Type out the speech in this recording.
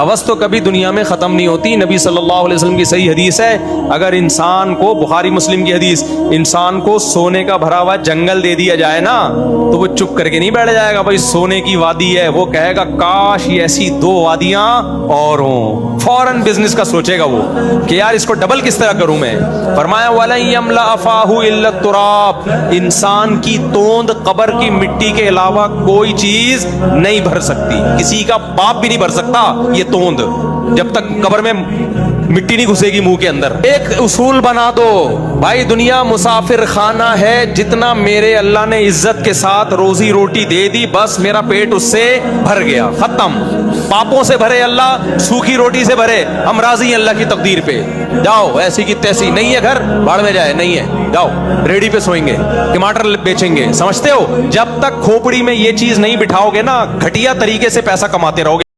हवस तो कभी दुनिया में ख़त्म नहीं होती। नबी सल्लल्लाहु अलैहि वसल्लम की सही हदीस है, अगर इंसान को, बुखारी मुस्लिम की हदीस, इंसान को सोने का भरा हुआ जंगल दे दिया जाए ना तो वो चुप करके नहीं बैठ जाएगा भाई सोने की वादी है, वो कहेगा काश ये ऐसी 2 वादियां और हों। फौरन बिजनेस का सोचेगा वो कि यार इसको डबल किस तरह करूं मैं। फरमाया वलन यमला अफाहु इल्ला तुराब, इंसान की तोंद कब्र की मिट्टी के अलावा कोई चीज नहीं भर सकती, किसी का बाप भी नहीं भर सकता ये तोंद, जब तक कब्र में मिट्टी नहीं घुसेगी मुंह के अंदर। एक उसूल बना दो भाई, दुनिया मुसाफिर खाना है, जितना मेरे अल्लाह ने इज्जत के साथ रोजी रोटी दे दी बस मेरा पेट उससे भर गया, खत्म। पापों से भरे अल्लाह, सूखी रोटी से भरे, हम राजी हैं अल्लाह की तकदीर पे। जाओ ऐसी की तैसी, नहीं है घर बाढ़ में जाए, नहीं है जाओ रेडी पे सोएंगे, टमाटर बेचेंगे, समझते हो। जब तक खोपड़ी में ये चीज नहीं बिठाओगे ना घटिया तरीके से पैसा कमाते रहोगे।